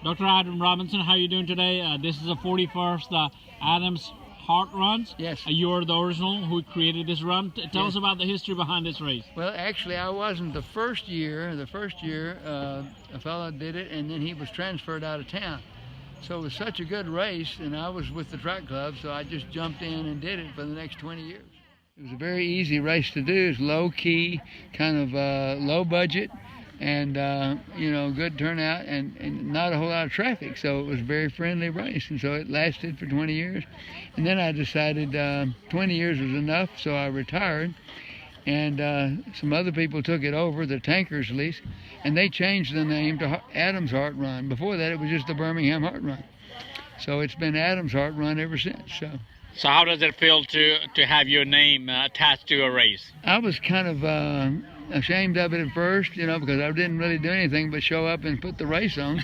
Dr. Adam Robinson, how are you doing today? This is the 41st Adams Heart Runs. Yes. You're the original who created this run. Tell Yes. us about the history behind this race. Well, actually, I wasn't the first year. The first year, a fellow did it, and then he was transferred out of town. So it was such a good race, and I was with the track club, so I just jumped in and did it for the next 20 years. It was a very easy race to do. It's low key, kind of low budget, and good turnout, and not a whole lot of traffic. So it was a very friendly race, and so it lasted for 20 years. And then I decided 20 years was enough, so I retired. And some other people took it over, the Tankers lease, and they changed the name to Adams Heart Run. Before that, it was just the Birmingham Heart Run. So it's been Adams Heart Run ever since. So how does it feel to have your name attached to a race? I was kind of ashamed of it at first, because I didn't really do anything but show up and put the race on.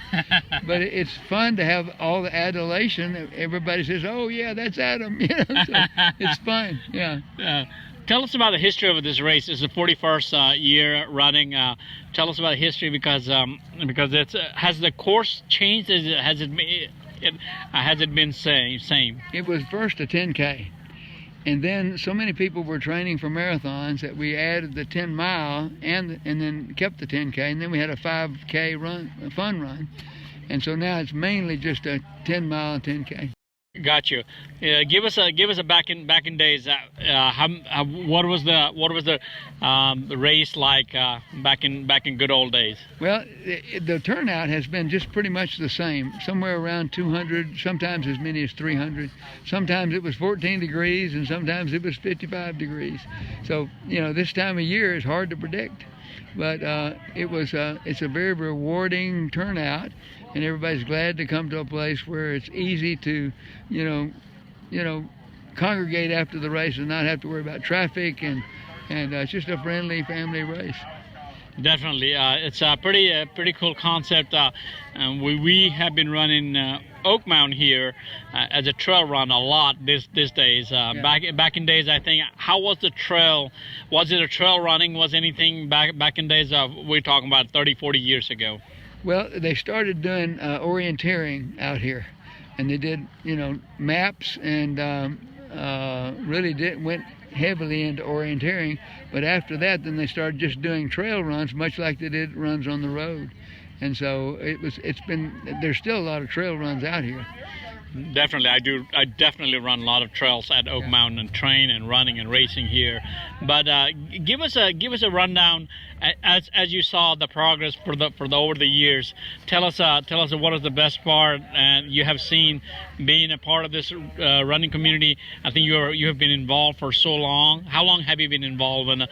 But it's fun to have all the adulation. Everybody says, "Oh yeah, that's Adam," so it's fun. Yeah. Tell us about the history of this race. It's the 41st year running. Tell us about the history because it's has the course changed? Has it been same? It was first a 10K, and then so many people were training for marathons that we added the 10 mile and then kept the 10K, and then we had a 5K run, a fun run, and so now it's mainly just a 10 mile and 10K. Got you. Give us a back in days. What was the race like back in good old days? Well, the turnout has been just pretty much the same. Somewhere around 200, sometimes as many as 300. Sometimes it was 14 degrees, and sometimes it was 55 degrees. So this time of year is hard to predict. But it's a very rewarding turnout, and everybody's glad to come to a place where it's easy to, congregate after the race and not have to worry about traffic, and it's just a friendly family race. Definitely, it's a pretty cool concept. We have been running Oak Mountain here as a trail run a lot these days. Back in days, I think. How was the trail? Was it a trail running? Was anything back in days of we're talking about 30, 40 years ago? Well, they started doing orienteering out here, and they did maps and went heavily into orienteering. But after that, then they started just doing trail runs, much like they did runs on the road. And so there's still a lot of trail runs out here. Definitely, I definitely run a lot of trails at Oak Mountain and train and running and racing here. But give us a rundown as you saw the progress for the over the years. Tell us what is the best part and you have seen being a part of this running community. I think you have been involved for so long. How long have you been involved in?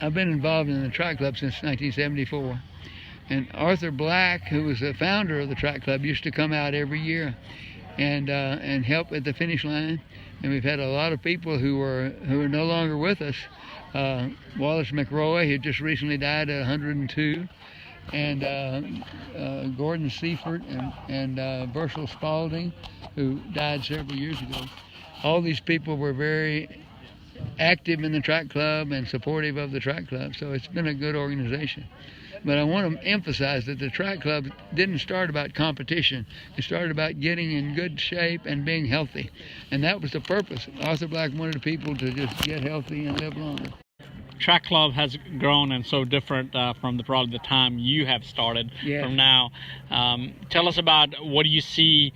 I've been involved in the track club since 1974. And Arthur Black, who was the founder of the track club, used to come out every year and help at the finish line. And we've had a lot of people who are no longer with us. Wallace McRoy, who just recently died at 102, and Gordon Seifert and Burchell Spalding, who died several years ago. All these people were very active in the track club and supportive of the track club, so it's been a good organization. But I want to emphasize that the track club didn't start about competition. It started about getting in good shape and being healthy. And that was the purpose. Arthur Black wanted people to just get healthy and live longer. Track club has grown and so different from probably the time you have started from now. Tell us about what do you see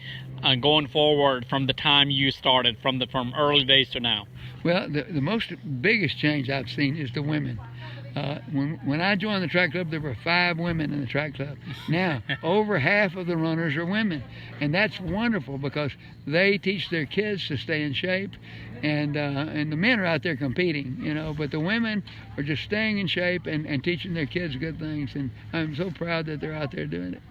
going forward from the time you started, from early days to now? Well, the biggest change I've seen is the women. When I joined the track club, there were 5 women in the track club. Now, over half of the runners are women, and that's wonderful because they teach their kids to stay in shape, and the men are out there competing, but the women are just staying in shape and teaching their kids good things, and I'm so proud that they're out there doing it.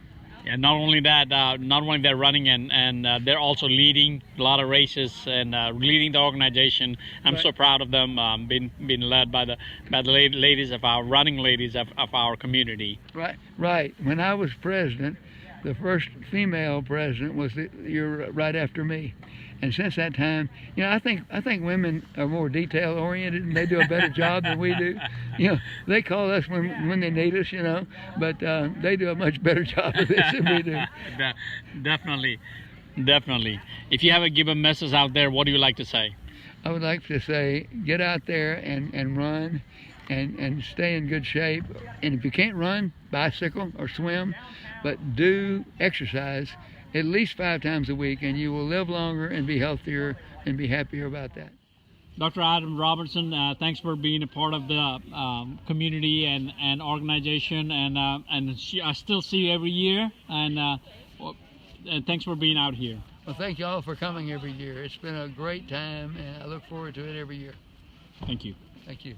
And not only that, they're running and they're also leading a lot of races and leading the organization. I'm so proud of them being led by the ladies of our running ladies of our community. Right. When I was president, the first female president was you're right after me. And since that time, you know, I think women are more detail oriented and they do a better job than we do. You know, they call us when they need us, you know, but they do a much better job of this than we do. Definitely. If you have a give a message out there, what do you like to say? I would like to say, get out there and run and stay in good shape. And if you can't run, bicycle or swim, but do exercise at least 5 times a week, and you will live longer and be healthier and be happier about that. Dr. Adam Robertson, thanks for being a part of the community and organization, and I still see you every year, and thanks for being out here. Well, thank you all for coming every year. It's been a great time, and I look forward to it every year. Thank you. Thank you.